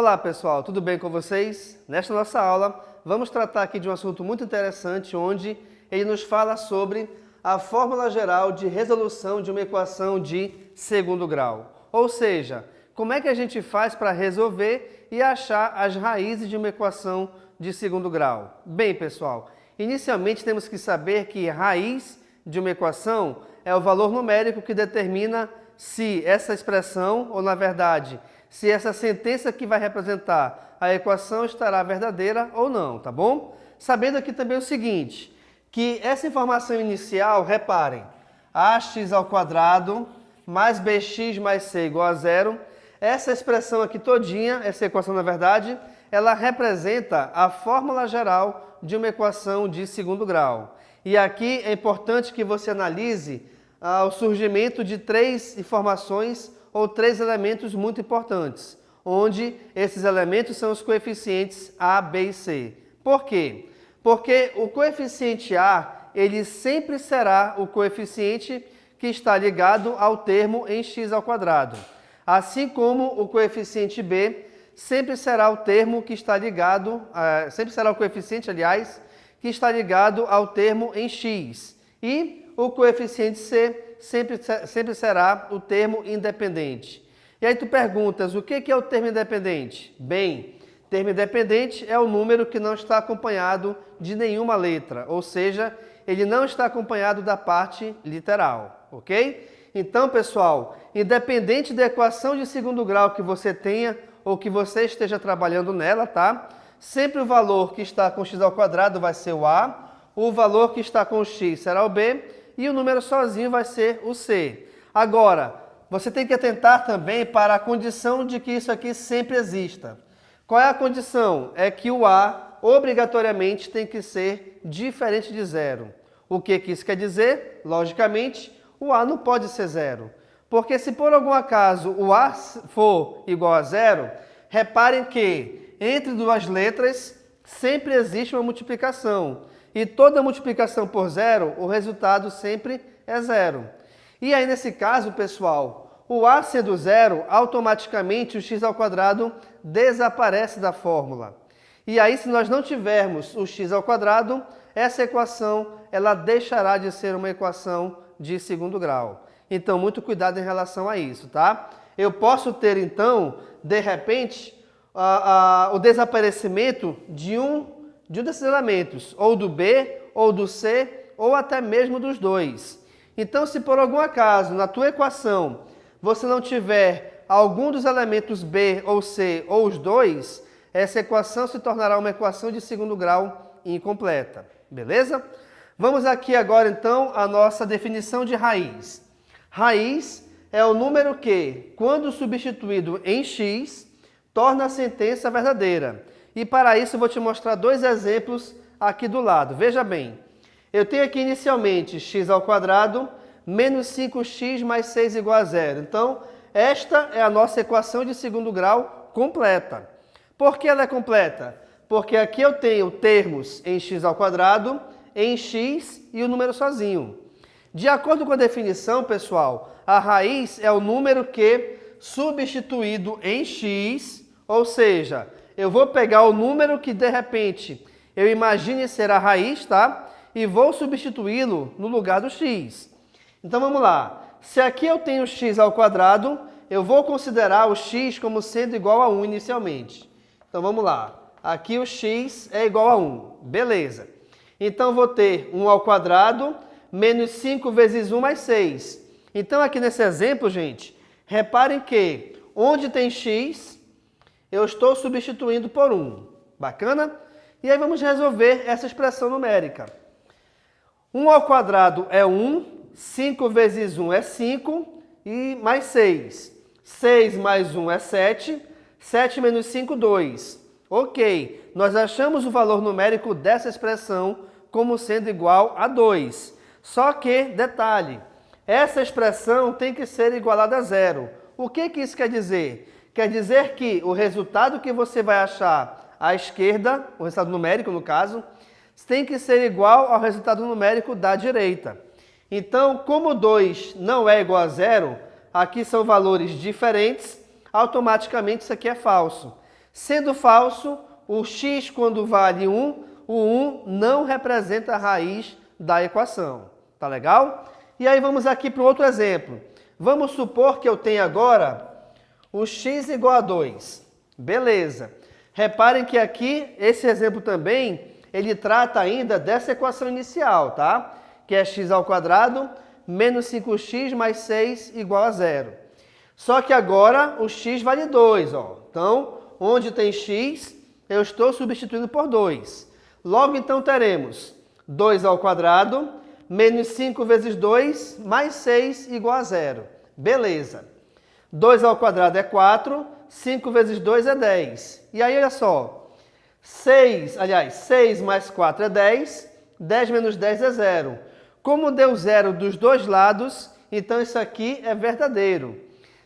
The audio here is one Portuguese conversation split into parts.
Olá pessoal, tudo bem com vocês? Nesta nossa aula, vamos tratar aqui de um assunto muito interessante, onde ele nos fala sobre a fórmula geral de resolução de uma equação de segundo grau. Ou seja, como é que a gente faz para resolver e achar as raízes de uma equação de segundo grau? Bem pessoal, inicialmente temos que saber que raiz de uma equação é o valor numérico que determina se essa expressão, ou na verdade, se essa sentença que vai representar a equação estará verdadeira ou não, tá bom? Sabendo aqui também o seguinte, que essa informação inicial, reparem, ax² mais bx mais c igual a zero, essa expressão aqui todinha, essa equação na verdade, ela representa a fórmula geral de uma equação de segundo grau. E aqui é importante que você analise o surgimento de três informações ou três elementos muito importantes, onde esses elementos são os coeficientes A, B e C. Por quê? Porque o coeficiente A, ele sempre será o coeficiente que está ligado ao termo em x², assim como o coeficiente B sempre será o termo que está ligado, sempre será o coeficiente, aliás, que está ligado ao termo em x. E o coeficiente C sempre será o termo independente. E aí tu perguntas, o que é o termo independente? Bem, termo independente é o número que não está acompanhado de nenhuma letra, ou seja, ele não está acompanhado da parte literal, ok? Então, pessoal, independente da equação de segundo grau que você tenha ou que você esteja trabalhando nela, tá? Sempre o valor que está com x² vai ser o A, o valor que está com o x será o B e o número sozinho vai ser o C. Agora, você tem que atentar também para a condição de que isso aqui sempre exista. Qual é a condição? É que o A obrigatoriamente tem que ser diferente de zero. O que isso quer dizer? Logicamente, o A não pode ser zero. Porque se por algum acaso o A for igual a zero, reparem que entre duas letras sempre existe uma multiplicação. E toda multiplicação por zero, o resultado sempre é zero. E aí, nesse caso, pessoal, o A sendo zero, automaticamente o x² desaparece da fórmula. E aí, se nós não tivermos o x², essa equação ela deixará de ser uma equação de segundo grau. Então, muito cuidado em relação a isso, tá? Eu posso ter, então, de repente, o desaparecimento de um desses elementos, ou do B, ou do C, ou até mesmo dos dois. Então, se por algum acaso, na tua equação, você não tiver algum dos elementos B ou C, ou os dois, essa equação se tornará uma equação de segundo grau incompleta. Beleza? Vamos aqui agora, então, a nossa definição de raiz. Raiz é o número que, quando substituído em x, torna a sentença verdadeira. E para isso eu vou te mostrar dois exemplos aqui do lado. Veja bem, eu tenho aqui inicialmente x² menos 5x mais 6 igual a zero. Então, esta é a nossa equação de segundo grau completa. Por que ela é completa? Porque aqui eu tenho termos em x², em x e o número sozinho. De acordo com a definição, pessoal, a raiz é o número que, substituído em x, ou seja, eu vou pegar o número que, de repente, eu imagine ser a raiz, tá? E vou substituí-lo no lugar do x. Então, vamos lá. Se aqui eu tenho x², eu vou considerar o x como sendo igual a 1 inicialmente. Então, vamos lá. Aqui o x é igual a 1. Beleza. Então, vou ter 1² menos 5 vezes 1 mais 6. Então, aqui nesse exemplo, gente, reparem que onde tem x, eu estou substituindo por 1. Bacana? E aí vamos resolver essa expressão numérica. 1² é 1, 5 vezes 1 é 5 e mais 6. 6 mais 1 é 7, 7 menos 5, 2. Ok, nós achamos o valor numérico dessa expressão como sendo igual a 2. Só que, detalhe, essa expressão tem que ser igualada a zero. O que isso quer dizer? Quer dizer que o resultado que você vai achar à esquerda, o resultado numérico no caso, tem que ser igual ao resultado numérico da direita. Então, como 2 não é igual a zero, aqui são valores diferentes, automaticamente isso aqui é falso. Sendo falso, o x quando vale 1, o 1 não representa a raiz da equação. Tá legal? E aí vamos aqui para um outro exemplo. Vamos supor que eu tenho agora o x igual a 2. Beleza. Reparem que aqui, esse exemplo também, ele trata ainda dessa equação inicial, tá? Que é x ao quadrado menos 5x mais 6 igual a 0. Só que agora o x vale 2, ó. Então, onde tem x, eu estou substituindo por 2. Logo, então, teremos 2 ao quadrado menos 5 vezes 2 mais 6 igual a 0. Beleza. 2 ao quadrado é 4, 5 vezes 2 é 10. E aí, olha só, 6 mais 4 é 10, 10 menos 10 é 0. Como deu 0 dos dois lados, então isso aqui é verdadeiro.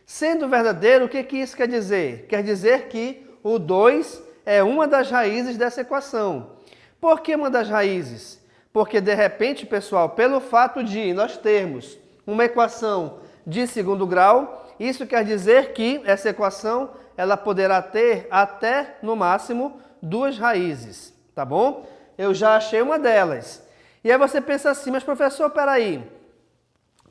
Sendo verdadeiro, o que isso quer dizer? Quer dizer que o 2 é uma das raízes dessa equação. Por que uma das raízes? Porque, de repente, pessoal, pelo fato de nós termos uma equação de segundo grau, isso quer dizer que essa equação ela poderá ter até, no máximo, duas raízes, tá bom? Eu já achei uma delas. E aí você pensa assim, mas professor, peraí,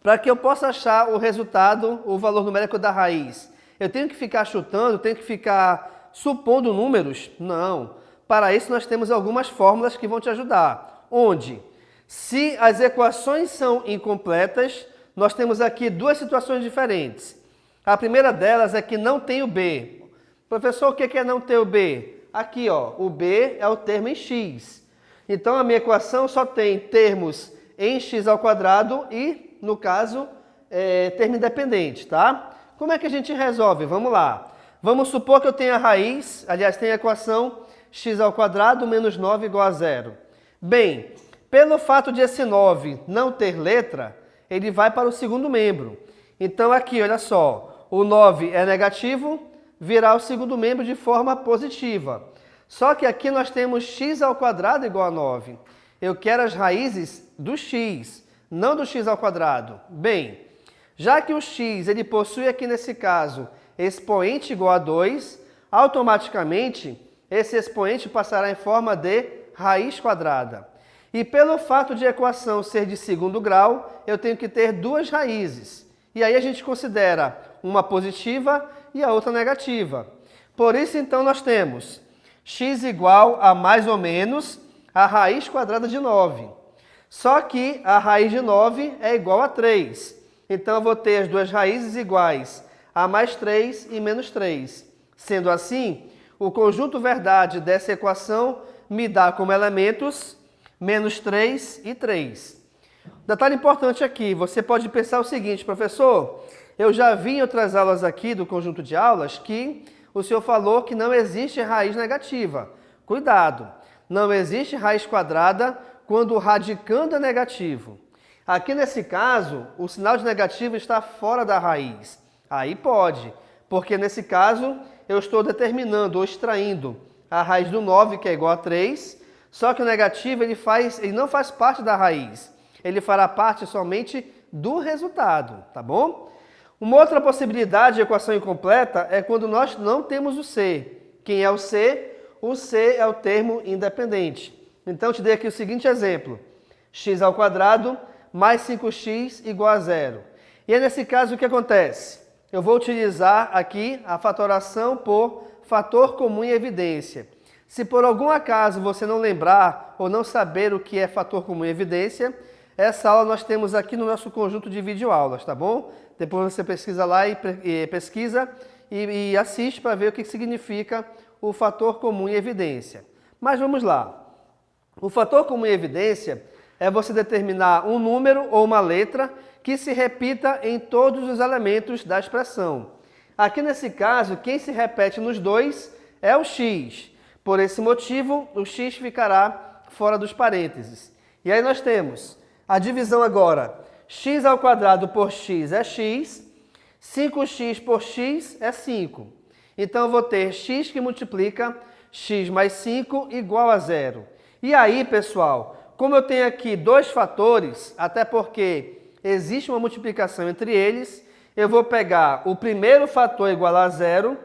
para que eu possa achar o resultado, o valor numérico da raiz, eu tenho que ficar chutando, tenho que ficar supondo números? Não. Para isso nós temos algumas fórmulas que vão te ajudar. Onde, se as equações são incompletas, nós temos aqui duas situações diferentes. A primeira delas é que não tem o b. Professor, o que é não ter o b? Aqui, ó, o b é o termo em x. Então, a minha equação só tem termos em x ao quadrado e, no caso, termo independente, tá? Como é que a gente resolve? Vamos lá. Vamos supor que eu tenha a raiz, aliás, tem a equação x ao quadrado menos 9 igual a 0. Bem, pelo fato de esse 9 não ter letra, ele vai para o segundo membro. Então, aqui, olha só, o 9 é negativo, virá o segundo membro de forma positiva. Só que aqui nós temos x ao quadrado igual a 9. Eu quero as raízes do x, não do x ao quadrado. Bem, já que o x ele possui aqui nesse caso expoente igual a 2, automaticamente esse expoente passará em forma de raiz quadrada. E pelo fato de a equação ser de segundo grau, eu tenho que ter duas raízes. E aí a gente considera uma positiva e a outra negativa. Por isso, então, nós temos x igual a mais ou menos a raiz quadrada de 9. Só que a raiz de 9 é igual a 3. Então, eu vou ter as duas raízes iguais a mais 3 e menos 3. Sendo assim, o conjunto verdade dessa equação me dá como elementos menos 3 e 3. Detalhe importante aqui, você pode pensar o seguinte, professor, eu já vi em outras aulas aqui do conjunto de aulas que o senhor falou que não existe raiz negativa. Cuidado, não existe raiz quadrada quando o radicando é negativo. Aqui nesse caso, o sinal de negativo está fora da raiz. Aí pode, porque nesse caso eu estou determinando ou extraindo a raiz do 9, que é igual a 3, só que o negativo ele não faz parte da raiz. Ele fará parte somente do resultado, tá bom? Uma outra possibilidade de equação incompleta é quando nós não temos o c. Quem é o c? O c é o termo independente. Então, eu te dei aqui o seguinte exemplo. X ao quadrado mais 5x igual a 0. E é nesse caso o que acontece? Eu vou utilizar aqui a fatoração por fator comum em evidência. Se por algum acaso você não lembrar ou não saber o que é fator comum em evidência, essa aula nós temos aqui no nosso conjunto de videoaulas, tá bom? Depois você pesquisa lá e assiste para ver o que significa o fator comum em evidência. Mas vamos lá. O fator comum em evidência é você determinar um número ou uma letra que se repita em todos os elementos da expressão. Aqui nesse caso, quem se repete nos dois é o x. Por esse motivo, o x ficará fora dos parênteses. E aí nós temos a divisão agora. X ao quadrado por x é x, 5x por x é 5. Então, eu vou ter x que multiplica x mais 5 igual a 0. E aí, pessoal, como eu tenho aqui dois fatores, até porque existe uma multiplicação entre eles, eu vou pegar o primeiro fator igual a 0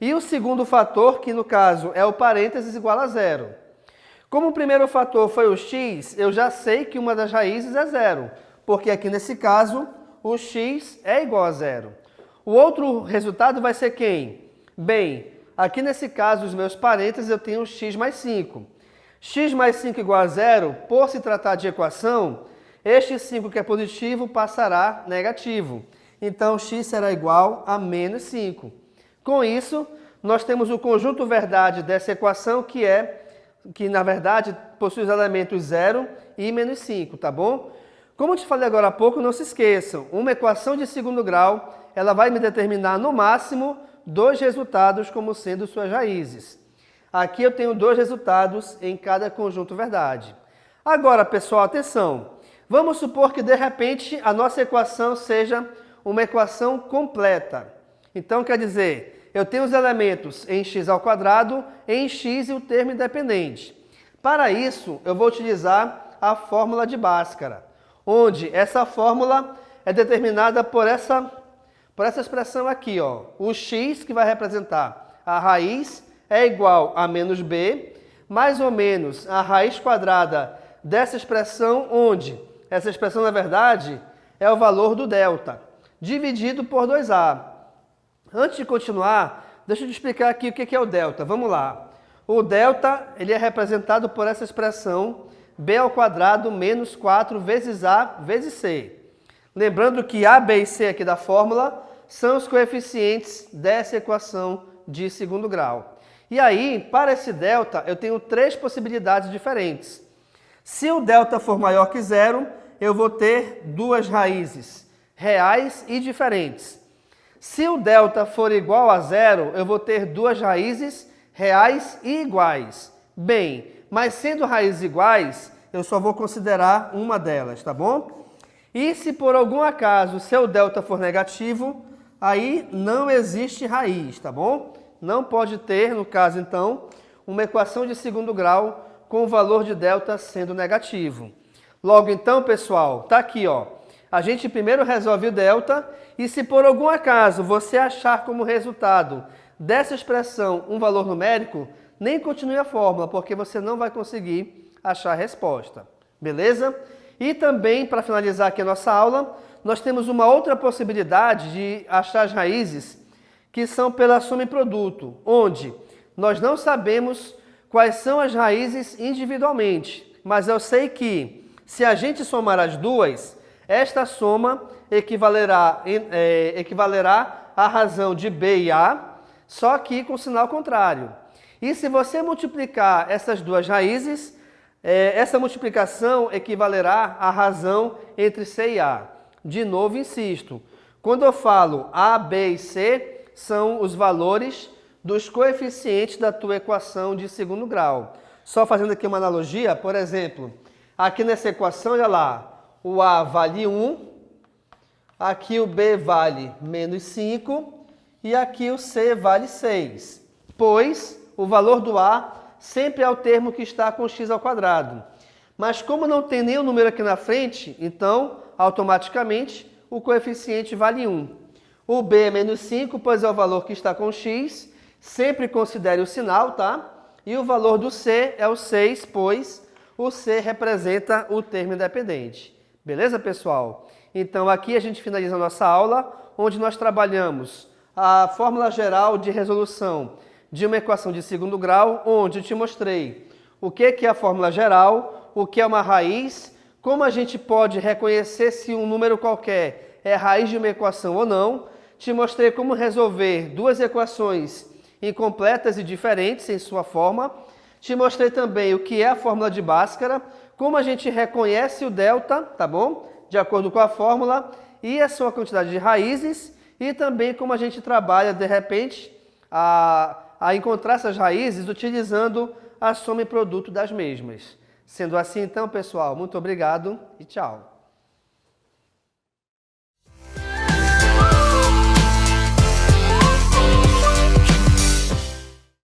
E o segundo fator, que no caso é o parênteses igual a zero. Como o primeiro fator foi o x, eu já sei que uma das raízes é zero, porque aqui nesse caso o x é igual a zero. O outro resultado vai ser quem? Bem, aqui nesse caso, os meus parênteses, eu tenho x mais 5. X mais 5 igual a zero, por se tratar de equação, este 5 que é positivo passará negativo. Então, x será igual a menos 5. Com isso, nós temos o conjunto verdade dessa equação, que na verdade possui os elementos 0 e menos 5, tá bom? Como eu te falei agora há pouco, não se esqueçam, uma equação de segundo grau, ela vai me determinar no máximo 2 resultados como sendo suas raízes. Aqui eu tenho 2 resultados em cada conjunto verdade. Agora, pessoal, atenção. Vamos supor que, de repente, a nossa equação seja uma equação completa. Então, quer dizer, eu tenho os elementos em x ao quadrado, em x e o termo independente. Para isso, eu vou utilizar a fórmula de Bhaskara, onde essa fórmula é determinada por essa expressão aqui, ó. O x, que vai representar a raiz, é igual a menos b, mais ou menos a raiz quadrada dessa expressão, onde essa expressão, na verdade, é o valor do delta, dividido por 2a. Antes de continuar, deixa eu te explicar aqui o que é o delta. Vamos lá. O delta, ele é representado por essa expressão b ao quadrado menos 4 vezes a vezes c. Lembrando que a, b e c aqui da fórmula são os coeficientes dessa equação de segundo grau. E aí, para esse delta, eu tenho 3 possibilidades diferentes. Se o delta for maior que zero, eu vou ter 2 raízes reais e diferentes. Se o delta for igual a zero, eu vou ter 2 raízes reais e iguais. Bem, mas sendo raízes iguais, eu só vou considerar uma delas, tá bom? E se por algum acaso seu delta for negativo, aí não existe raiz, tá bom? Não pode ter, no caso então, uma equação de segundo grau com o valor de delta sendo negativo. Logo então, pessoal, tá aqui, ó. A gente primeiro resolve o delta e se por algum acaso você achar como resultado dessa expressão um valor numérico, nem continue a fórmula, porque você não vai conseguir achar a resposta. Beleza? E também, para finalizar aqui a nossa aula, nós temos uma outra possibilidade de achar as raízes, que são pela soma e produto, onde nós não sabemos quais são as raízes individualmente, mas eu sei que, se a gente somar as duas, esta soma equivalerá à razão de b e a, só que com sinal contrário. E se você multiplicar essas duas raízes, essa multiplicação equivalerá à razão entre c e a. De novo, insisto, quando eu falo a, b e c, são os valores dos coeficientes da tua equação de segundo grau. Só fazendo aqui uma analogia, por exemplo, aqui nessa equação, olha lá, o a vale 1, aqui o b vale menos 5 e aqui o c vale 6, pois o valor do a sempre é o termo que está com x ao quadrado. Mas como não tem nenhum número aqui na frente, então, automaticamente, o coeficiente vale 1. O b é menos 5, pois é o valor que está com x, sempre considere o sinal, tá? E o valor do c é o 6, pois o c representa o termo independente. Beleza, pessoal? Então, aqui a gente finaliza a nossa aula, onde nós trabalhamos a fórmula geral de resolução de uma equação de segundo grau, onde eu te mostrei o que é a fórmula geral, o que é uma raiz, como a gente pode reconhecer se um número qualquer é raiz de uma equação ou não. Te mostrei como resolver duas equações incompletas e diferentes em sua forma. Te mostrei também o que é a fórmula de Bhaskara, como a gente reconhece o delta, tá bom? De acordo com a fórmula, e a sua quantidade de raízes, e também como a gente trabalha, de repente, a encontrar essas raízes utilizando a soma e produto das mesmas. Sendo assim, então, pessoal, muito obrigado e tchau.